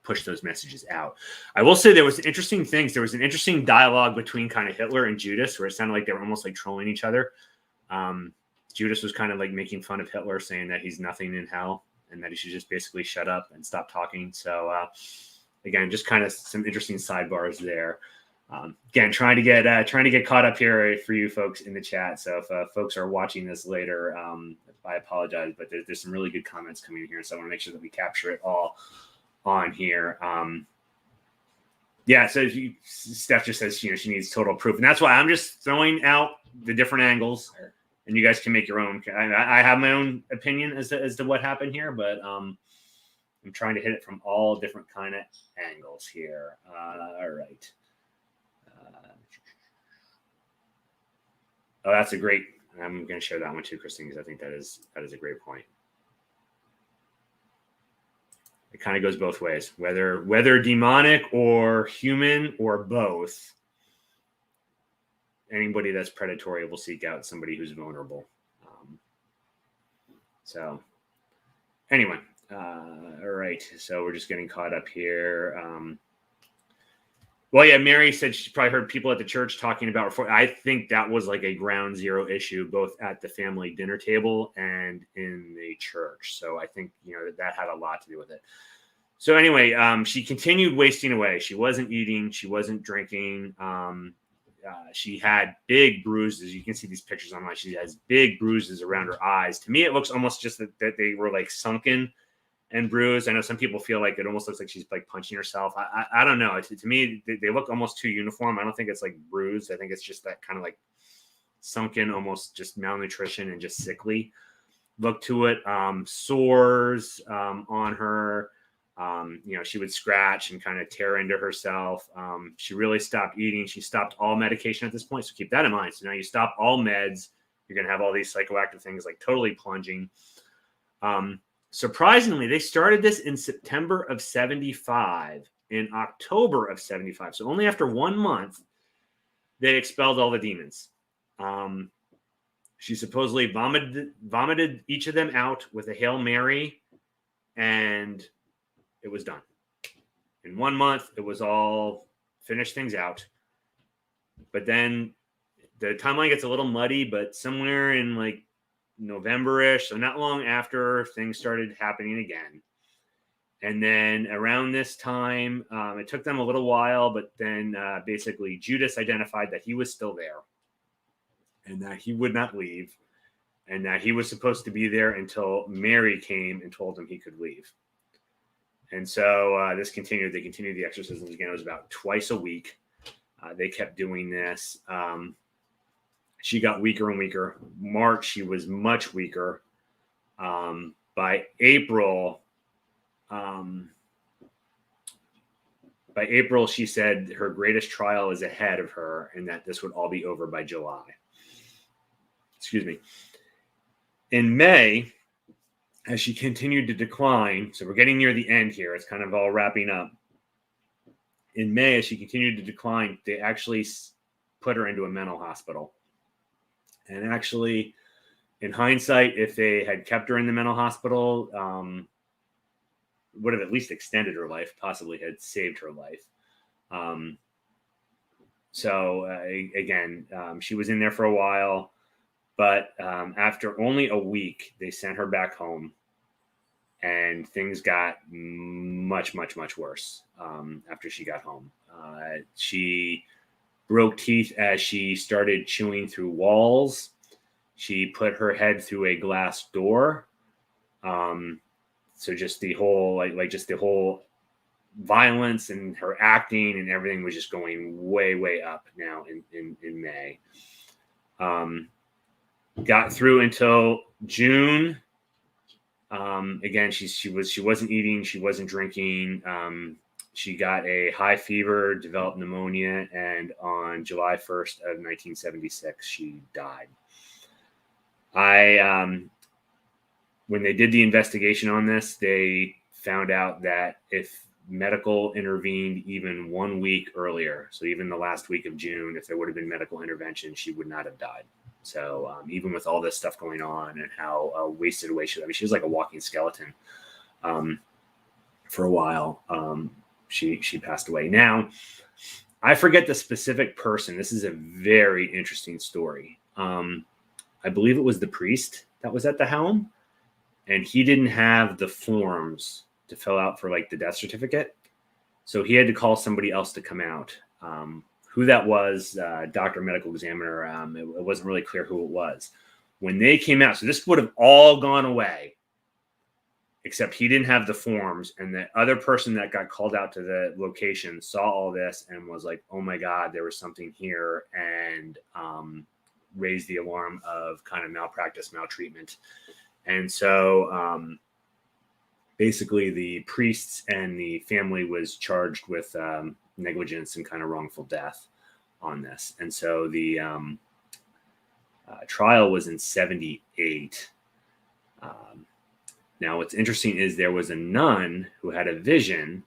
push those messages out? I will say there was interesting things. There was an interesting dialogue between kind of Hitler and Judas, where it sounded like they were almost like trolling each other. Judas was kind of like making fun of Hitler, saying that he's nothing in hell and that he should just basically shut up and stop talking. So again, just kind of some interesting sidebars there. Again, trying to get caught up here for you folks in the chat. So if folks are watching this later, I apologize, but there's some really good comments coming in here, so I want to make sure that we capture it all on here. So Steph just says she needs total proof, and that's why I'm just throwing out the different angles, and you guys can make your own. I have my own opinion as to what happened here, but I'm trying to hit it from all different kind of angles here. All right. That's a great. I'm going to share that one too, Christine, because I think that is a great point. It kind of goes both ways, whether demonic or human or both. Anybody that's predatory will seek out somebody who's vulnerable. So anyway, all right. So we're just getting caught up here. Well, yeah, Mary said she probably heard people at the church talking about reform. I think that was like a ground zero issue, both at the family dinner table and in the church. So I think, that had a lot to do with it. So anyway, she continued wasting away. She wasn't eating. She wasn't drinking. She had big bruises. You can see these pictures online. She has big bruises around her eyes. To me, it looks almost just that they were like sunken and bruised. I know some people feel like it almost looks like she's like punching herself. I don't know. To me, they look almost too uniform. I don't think it's like bruised. I think it's just that kind of like sunken, almost just malnutrition and just sickly look to it. Sores on her. She would scratch and kind of tear into herself. She really stopped eating. She stopped all medication at this point. So keep that in mind. So now you stop all meds. You're going to have all these psychoactive things like totally plunging. Surprisingly, they started this in September of 75. In October of 75. So only after 1 month, they expelled all the demons. She supposedly vomited each of them out with a Hail Mary, and it was done. In 1 month, it was all finished things out. But then the timeline gets a little muddy, but somewhere in like November-ish, so not long after, things started happening again. And then around this time, it took them a little while, but then basically Judas identified that he was still there and that he would not leave and that he was supposed to be there until Mary came and told him he could leave. And so this continued. They continued the exorcisms again. It was about twice a week. They kept doing this. She got weaker and weaker. March, she was much weaker. By April, she said her greatest trial is ahead of her and that this would all be over by July. Excuse me. In May, as she continued to decline, so we're getting near the end here. It's kind of all wrapping up. In May, as she continued to decline, they actually put her into a mental hospital. And actually, in hindsight, if they had kept her in the mental hospital, would have at least extended her life, possibly had saved her life. Again, she was in there for a while, but after only a week, they sent her back home, and things got much, much, much worse after she got home. She broke teeth as she started chewing through walls. She put her head through a glass door. So just the whole, just the whole violence and her acting and everything was just going way, way up now in May. Got through until June. Again, she wasn't eating. She wasn't drinking. She got a high fever, developed pneumonia, and on July 1st of 1976, she died. When they did the investigation on this, they found out that if medical intervened even 1 week earlier, so even the last week of June, if there would have been medical intervention, she would not have died. So even with all this stuff going on and how wasted away she was like a walking skeleton for a while. She passed away. Now, I forget the specific person. This is a very interesting story. I believe it was the priest that was at the helm, and he didn't have the forms to fill out for like the death certificate. So he had to call somebody else to come out. Who that was, doctor, medical examiner, it wasn't really clear who it was. When they came out, so this would have all gone away, except he didn't have the forms. And the other person that got called out to the location saw all this and was like, oh my God, there was something here, and raised the alarm of kind of malpractice, maltreatment. And so basically the priests and the family was charged with negligence and kind of wrongful death on this. And so the trial was in 78. Now, what's interesting is there was a nun who had a vision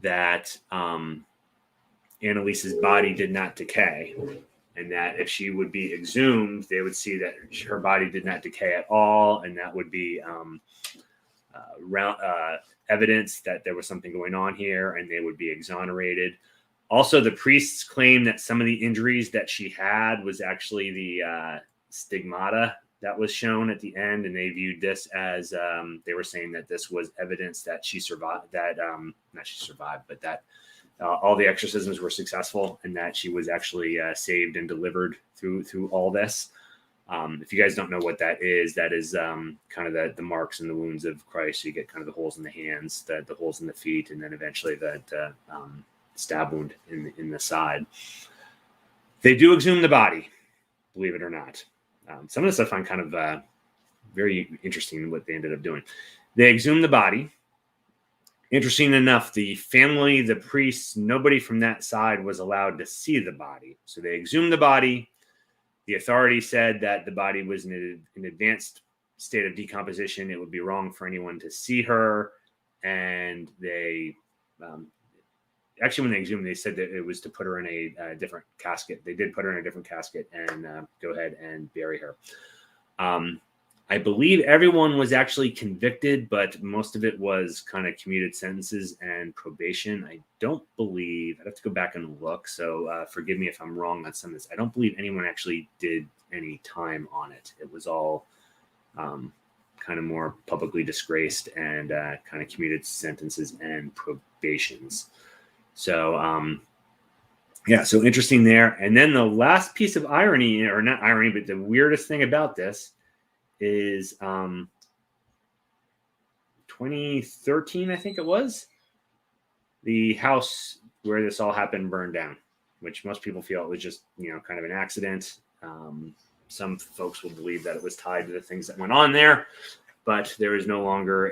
that Annelise's body did not decay, and that if she would be exhumed, they would see that her body did not decay at all, and that would be evidence that there was something going on here, and they would be exonerated. Also, the priests claim that some of the injuries that she had was actually the stigmata that was shown at the end, and they viewed this as they were saying that this was evidence that she survived, that not she survived, but that all the exorcisms were successful, and that she was actually saved and delivered through all this. If you guys don't know what that is kind of the marks and the wounds of Christ. So you get kind of the holes in the hands, the holes in the feet, and then eventually the stab wound in the side. They do exhume the body, believe it or not. Some of this I find kind of very interesting what they ended up doing. They exhumed the body. Interesting enough, the family, the priests, nobody from that side was allowed to see the body. So they exhumed the body. The authority said that the body was in an advanced state of decomposition. It would be wrong for anyone to see her. And they actually, when they exhumed, they said that it was to put her in a different casket. They did put her in a different casket and go ahead and bury her. I believe everyone was actually convicted, but most of it was kind of commuted sentences and probation. I don't believe, I'd have to go back and look. So forgive me if I'm wrong on some of this. I don't believe anyone actually did any time on it. It was all kind of more publicly disgraced and kind of commuted sentences and probations. So, yeah, so interesting there. And then the last piece of irony, or not irony, but the weirdest thing about this is 2013, I think it was, the house where this all happened burned down, which most people feel it was just, kind of an accident. Some folks will believe that it was tied to the things that went on there, but there is no longer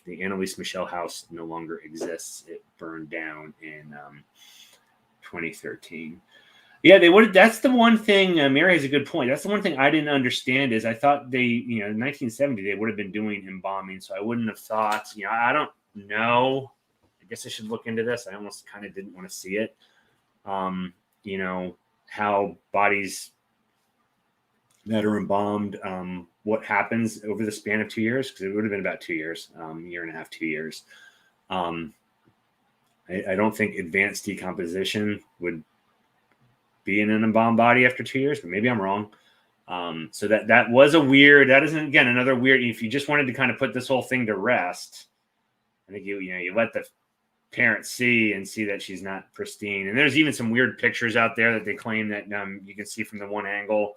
the Annelise Michel house no longer exists. It burned down in 2013. Yeah, they would. That's the one thing. Mary has a good point. That's the one thing I didn't understand is I thought they, in 1970, they would have been doing embalming. So I wouldn't have thought, I don't know. I guess I should look into this. I almost kind of didn't want to see it. How bodies that are embalmed, what happens over the span of 2 years? Because it would have been about 2 years, year and a half, 2 years. I don't think advanced decomposition would be in an embalmed body after 2 years, but maybe I'm wrong. So that was that isn't, again, another weird, if you just wanted to kind of put this whole thing to rest, I think you let the parents see that she's not pristine. And there's even some weird pictures out there that they claim that you can see from the one angle,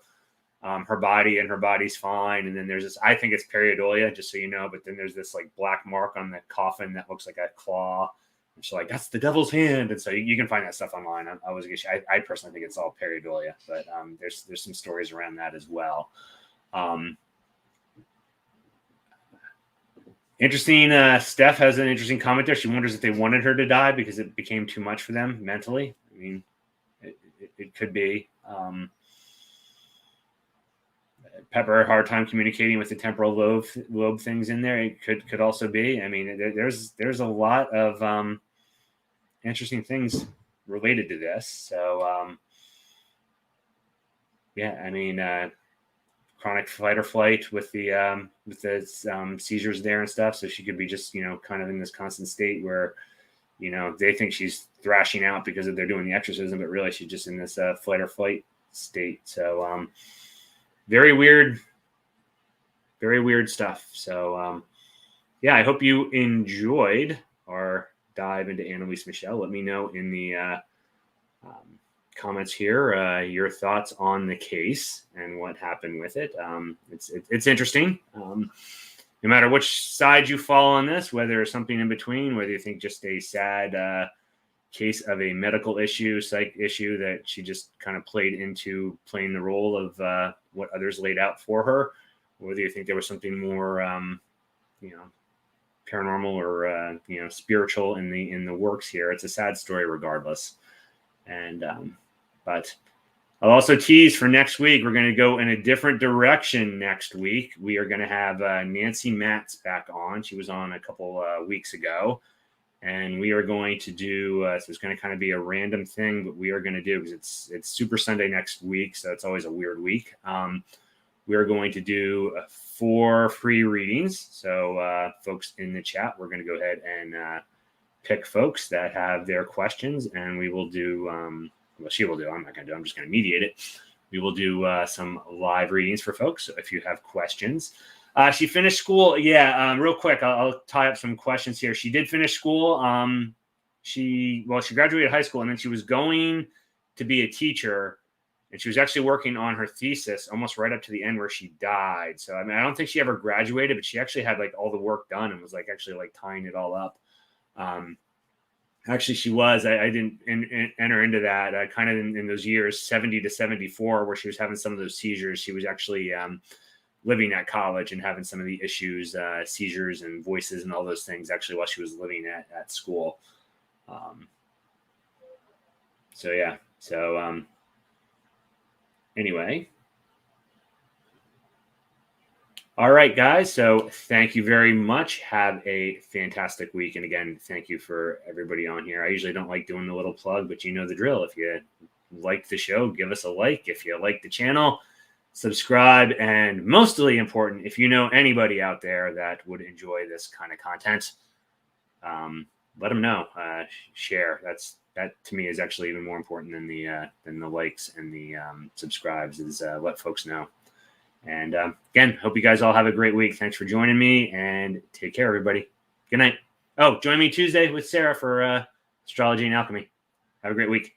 her body's fine. And then there's this, I think it's pareidolia, just so you know, but then there's this like black mark on the coffin that looks like a claw. And she's like, that's the devil's hand. And so you can find that stuff online. I personally think it's all pareidolia, but there's some stories around that as well. Interesting. Steph has an interesting comment there. She wonders if they wanted her to die because it became too much for them mentally. I mean, it could be. Pepper had a hard time communicating with the temporal lobe things in there. It could also be. I mean, there's a lot of interesting things related to this. So yeah, I mean, chronic fight or flight with the seizures there and stuff. So she could be just kind of in this constant state where they think she's thrashing out because they're doing the exorcism, but really she's just in this flight or flight state. So very weird stuff. So, yeah, I hope you enjoyed our dive into Annelise Michel. Let me know in the comments here your thoughts on the case and what happened with it. It's interesting. No matter which side you fall on this, whether it's something in between, whether you think just a sad case of a medical issue, psych issue that she just kind of played into playing the role of what others laid out for her, or whether you think there was something more, paranormal or spiritual in the works here. It's a sad story regardless. And but I'll also tease for next week. We're going to go in a different direction next week. We are going to have Nancy Matz back on. She was on a couple weeks ago. And we are going to do, so it's going to kind of be a random thing, but we are going to do, because it's Super Sunday next week, so it's always a weird week. We are going to do 4 free readings. So folks in the chat, we're going to go ahead and pick folks that have their questions, and we will do, well, she will do, I'm not going to do, I'm just going to mediate it. We will do some live readings for folks. So if you have questions. She finished school. Yeah, real quick, I'll tie up some questions here. She did finish school. She graduated high school, and then she was going to be a teacher, and she was actually working on her thesis almost right up to the end where she died. So, I mean, I don't think she ever graduated, but she actually had like all the work done and was like actually like tying it all up. Actually, she was. I didn't enter into that kind of in those years, 70 to 74, where she was having some of those seizures. She was actually living at college and having some of the issues, seizures and voices and all those things actually while she was living at school. Anyway. All right, guys. So thank you very much. Have a fantastic week. And again, thank you for everybody on here. I usually don't like doing the little plug, but you know the drill. If you like the show, give us a like. If you like the channel, subscribe. And mostly important, if you know anybody out there that would enjoy this kind of content, let them know. Share. That to me is actually even more important than the likes and the subscribes, is let folks know. And again, hope you guys all have a great week. Thanks for joining me, and take care, everybody. Good night. Oh, join me Tuesday with Sarah for Astrology and Alchemy. Have a great week.